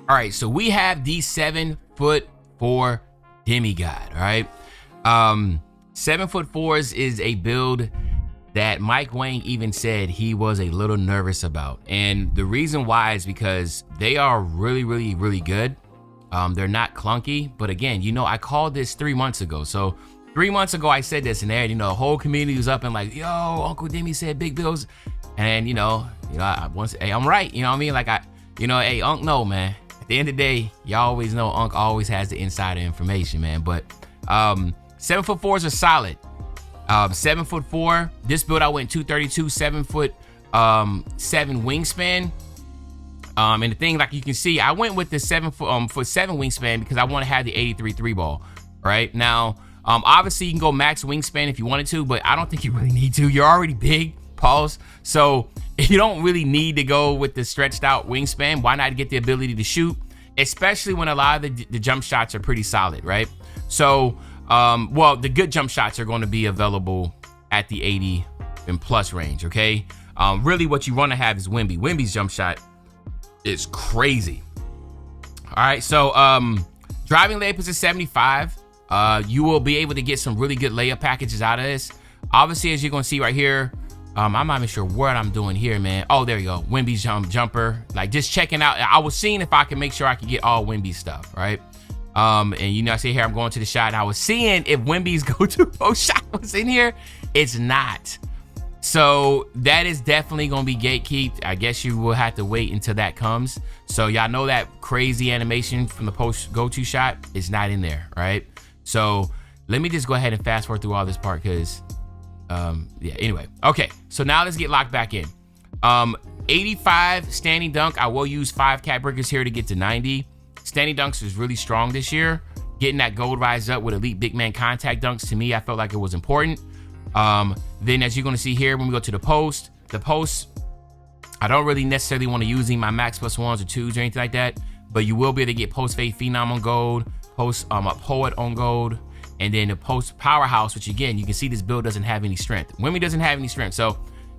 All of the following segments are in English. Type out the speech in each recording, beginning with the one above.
All right, so we have the 7'4" demigod. All right, 7'4" is a build that Mike Wang even said he was a little nervous about, and the reason why is because they are really good. They're not clunky, but again, you know, I called this 3 months ago. So 3 months ago I said this, and there, you know, the whole community was up and like, yo, Uncle Demi said big builds, and hey, I'm right. You know what I mean? Like hey, Unc, no, man. At the end of the day, y'all always know Unc always has the insider information, man. But 7'4" are solid. 7'4", this build I went 232, 7'7" wingspan. And the thing, like you can see, I went with the 7'7" wingspan because I want to have the 83 3 ball. Right now, obviously you can go max wingspan if you wanted to, but I don't think you really need to. You're already big, pause. So you don't really need to go with the stretched out wingspan. Why not get the ability to shoot, especially when a lot of the jump shots are pretty solid, right? So, well, the good jump shots are going to be available at the 80 and plus range, okay? Really what you want to have is Wemby. Wemby's jump shot is crazy. All right, so driving layup is a 75. You will be able to get some really good layup packages out of this. Obviously, as you're going to see right here, I'm not even sure what I'm doing here, man. Oh, there you go. Wemby's jumper. Like, just checking out. I was seeing if I can make sure I can get all Wemby stuff, right? And you know, I see here I'm going to the shot, and I was seeing if Wemby's go-to post shot was in here. It's not. So that is definitely going to be gatekeeped. I guess you will have to wait until that comes. So y'all know that crazy animation from the post go-to shot is not in there, right? So let me just go ahead and fast forward through all this part because, yeah, anyway. Okay, so now let's get locked back in. 85 standing dunk. I will use 5 cat breakers here to get to 90. Standing dunks is really strong this year. Getting that gold rise up with elite big man contact dunks, to me, I felt like it was important. Then as you're going to see here, when we go to the post, I don't really necessarily want to use my max plus 1s or 2s or anything like that, but you will be able to get post fade phenom on gold, post a poet on gold, and then the post powerhouse, which again, you can see this build doesn't have any strength. Wemby doesn't have any strength, so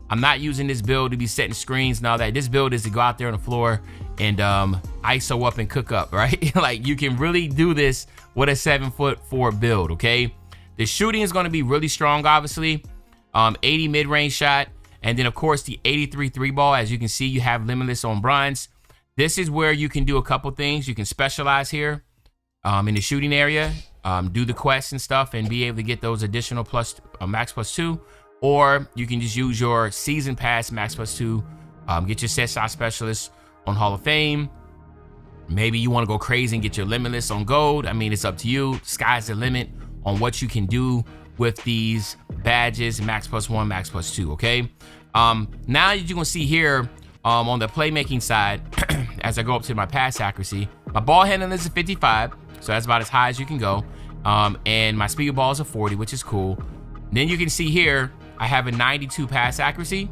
I'm not using this build to be setting screens and all that. This build is to go out there on the floor and ISO up and cook up, right? Like, you can really do this with a 7'4" build, okay? The shooting is going to be really strong, obviously. 80 mid-range shot, and then of course the 83 3 ball. As you can see, you have limitless on bronze. This is where you can do a couple things. You can specialize here in the shooting area, do the quests and stuff, and be able to get those additional plus max plus 2. Or you can just use your season pass max plus 2, get your set shot specialist on Hall of Fame. Maybe you want to go crazy and get your limitless on gold. I mean, it's up to you. Sky's the limit on what you can do with these badges, max plus 1, max plus 2, okay? Now you're gonna see here on the playmaking side, as I go up to my pass accuracy, my ball handling is a 55, so that's about as high as you can go. And my speed ball is a 40, which is cool. Then you can see here, I have a 92 pass accuracy.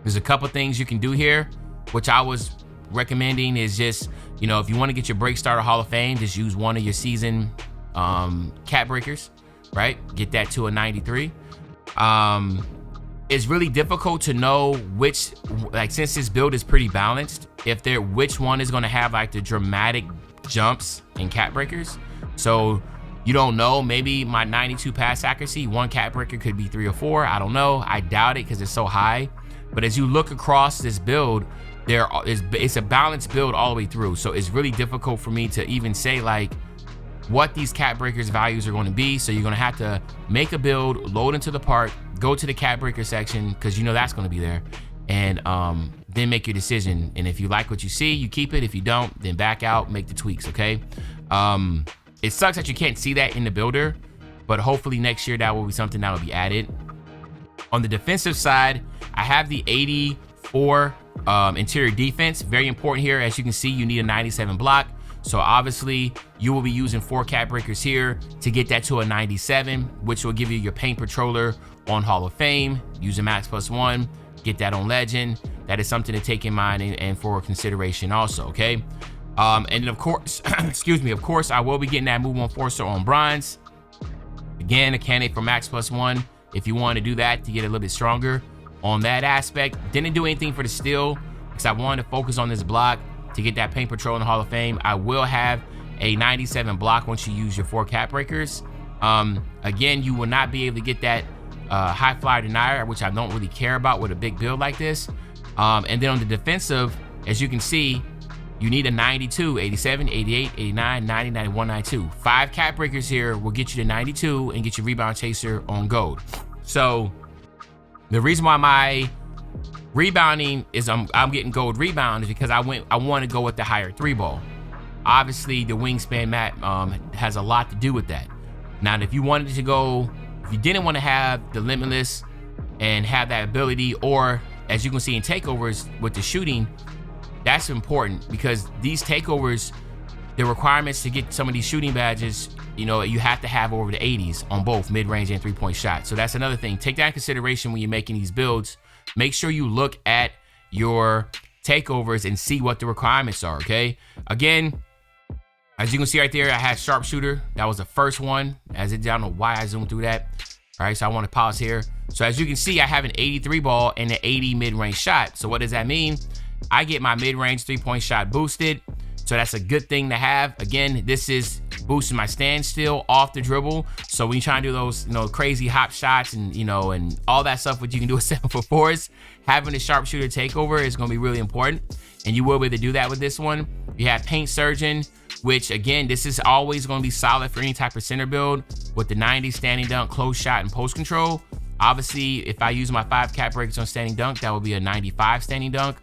There's a couple things you can do here, which I was recommending is just, you know, if you want to get your break starter Hall of Fame, just use one of your season cat breakers, right? Get that to a 93. It's really difficult to know which, like, since this build is pretty balanced, which one is going to have like the dramatic jumps in cat breakers. So you don't know, maybe my 92 pass accuracy, one cat breaker could be 3 or 4. I don't know. I doubt it because it's so high. But as you look across this build, it's a balanced build all the way through. So it's really difficult for me to even say like what these cat breakers values are going to be. So you're going to have to make a build, load into the park, go to the cat breaker section, because you know that's going to be there, and then make your decision. And if you like what you see, you keep it. If you don't, then back out, make the tweaks, okay? It sucks that you can't see that in the builder, but hopefully next year that will be something that will be added. On the defensive side, I have the 84 interior defense. Very important here. As you can see, you need a 97 block. So obviously you will be using 4 cat breakers here to get that to a 97, which will give you your paint patroller on Hall of Fame. Use a max plus 1, get that on legend. That is something to take in mind and for consideration also, okay? And then of course, excuse me, of course, I will be getting that move on Forcer on bronze. Again, a candidate for max plus 1 if you want to do that to get a little bit stronger on that aspect. Didn't do anything for the steal because I wanted to focus on this block. to get that paint patrol in the Hall of Fame. I will have a 97 block once you use your 4 cap breakers. Again, you will not be able to get that high flyer denier, which I don't really care about with a big build like this. And then on the defensive, as you can see, you need a 92, 87, 88, 89, 90, 91, 92. 5 cap breakers here will get you to 92 and get your rebound chaser on gold. So the reason why my rebounding is I'm getting gold rebound is because I want to go with the higher 3 ball. Obviously, the wingspan map has a lot to do with that. Now, if you wanted to go, if you didn't want to have the limitless and have that ability, or as you can see in takeovers with the shooting, that's important because these takeovers, the requirements to get some of these shooting badges, you know, you have to have over the 80s on both mid-range and 3-point shots. So that's another thing. Take that in consideration when you're making these builds. Make sure you look at your takeovers and see what the requirements are, okay? Again, as you can see right there, I had sharpshooter. That was the first one. I don't know why I zoomed through that. All right, so I want to pause here. So as you can see, I have an 83 ball and an 80 mid-range shot. So what does that mean? I get my mid-range 3-point shot boosted. So that's a good thing to have. Again, this is boosting my standstill off the dribble. So when you try to do those, you know, crazy hop shots and, you know, and all that stuff, what you can do with 7-4s, having a sharpshooter takeover is going to be really important. And you will be able to do that with this one. You have paint surgeon, which again, this is always going to be solid for any type of center build with the 90 standing dunk, close shot, and post control. Obviously, if I use my 5 cap breaks on standing dunk, that will be a 95 standing dunk.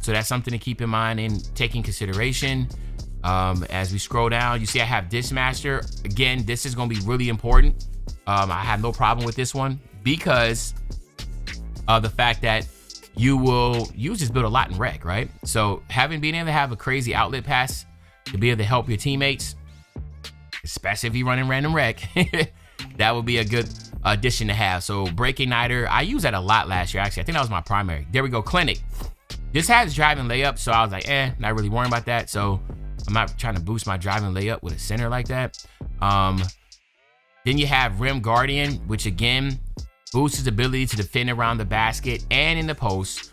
So that's something to keep in mind and take in consideration. As we scroll down, you see I have Dismaster. Again, this is going to be really important. I have no problem with this one because of the fact that you will use this build a lot in rec, right? So being able to have a crazy outlet pass to be able to help your teammates, especially if you're running random rec, that would be a good addition to have. So break igniter, I used that a lot last year. Actually, I think that was my primary. There we go, clinic. This has driving layup, so I was like, not really worrying about that. So I'm not trying to boost my driving layup with a center like that. Then you have rim guardian, which again boosts his ability to defend around the basket and in the post.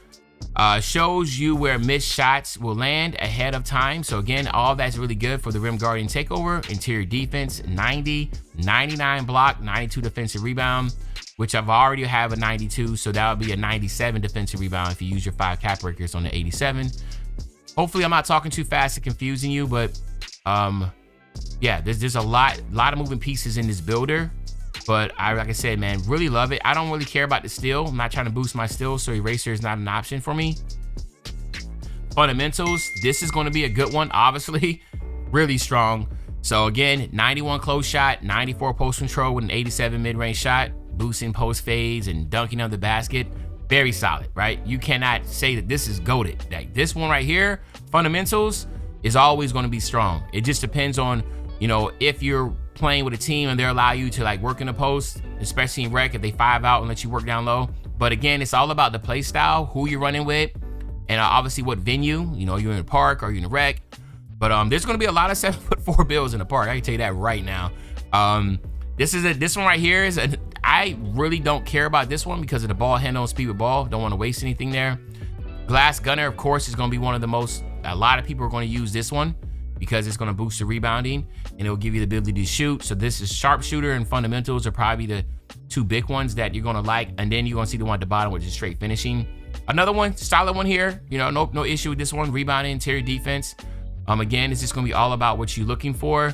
Shows you where missed shots will land ahead of time. So again, all that's really good for the rim guardian takeover. Interior defense, 90, 99 block, 92 defensive rebound, which I've already have a 92. So that would be a 97 defensive rebound if you use your 5 cap breakers on the 87. Hopefully I'm not talking too fast and confusing you, but yeah, there's a lot of moving pieces in this builder. But like I said, man, really love it. I don't really care about the steal. I'm not trying to boost my steal, so eraser is not an option for me. Fundamentals, this is going to be a good one, obviously. Really strong. So again, 91 close shot, 94 post control with an 87 mid-range shot, boosting post fades and dunking on the basket. Very solid, right? You cannot say that this is goated. Like this one right here, fundamentals, is always going to be strong. It just depends on, you know, if you're playing with a team and they allow you to like work in the post, especially in rec, if they 5 out and let you work down low. But again, it's all about the play style, who you're running with, and obviously what venue. You know, you're in the park or you're in the rec. But there's going to be a lot of 7'4" builds in the park. I can tell you that right now. This one right here is I really don't care about this one because of the ball handle and speed with ball. Don't want to waste anything there. Glass gunner, of course, is going to be one of the most. A lot of people are going to use this one because it's going to boost the rebounding and it will give you the ability to shoot. So this is sharpshooter and fundamentals are probably the 2 big ones that you're going to like. And then you're going to see the one at the bottom, which is straight finishing. Another one, solid one here. You know, no issue with this one. Rebounding, interior defense. Again, it's just going to be all about what you're looking for.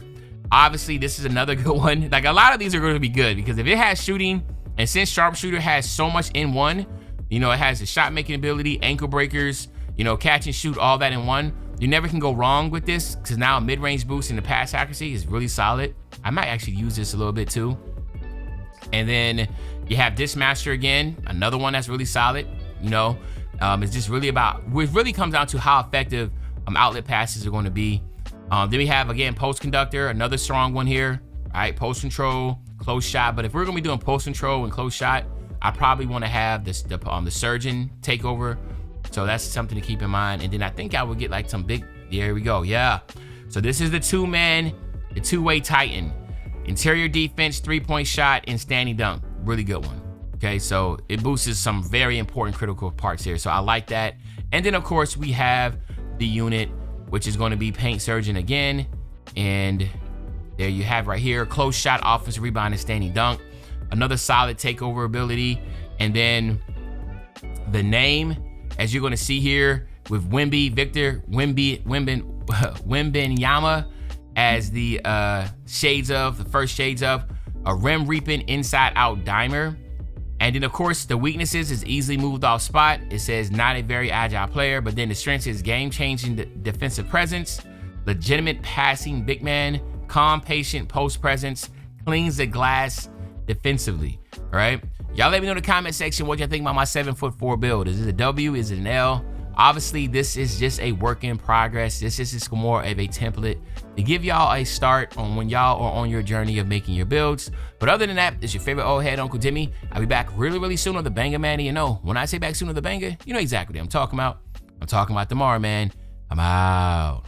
Obviously, this is another good one. Like a lot of these are going to be good because if it has shooting, and since sharpshooter has so much in one, you know, it has the shot making ability, ankle breakers, you know, catch and shoot, all that in one. You never can go wrong with this because now mid-range boost in the pass accuracy is really solid. I might actually use this a little bit too. And then you have Dismaster again, another one that's really solid. You know, it's just really about, it really comes down to how effective outlet passes are going to be. Then we have, again, post conductor, another strong one here. All right, post control, close shot. But if we're going to be doing post control and close shot, I probably want to have the surgeon takeover. So that's something to keep in mind. And then I think I would get like some big, there we go. Yeah. So this is the 2-man, the 2-way Titan. Interior defense, 3-point shot, and standing dunk. Really good one. Okay, so it boosts some very important critical parts here. So I like that. And then, of course, we have the unit which is going to be paint surgeon again. And there you have right here, close shot, offensive rebound, and standing dunk. Another solid takeover ability. And then the name, as you're going to see here, with Victor Wembanyama as the first shades of a rim reaping inside out dimer. And then of course the weaknesses is easily moved off spot. It says not a very agile player, but then the strengths is game changing defensive presence, legitimate passing big man, calm patient post presence, cleans the glass defensively. All right, y'all let me know in the comment section what y'all think about my 7'4" build. Is it a W? Is it an L? Obviously, this is just a work in progress. This is just more of a template to give y'all a start on when y'all are on your journey of making your builds. But other than that, it's your favorite old head, Uncle Timmy. I'll be back really soon on the banger, man. And you know, when I say back soon on the banger, you know exactly what I'm talking about. I'm talking about tomorrow, man. I'm out.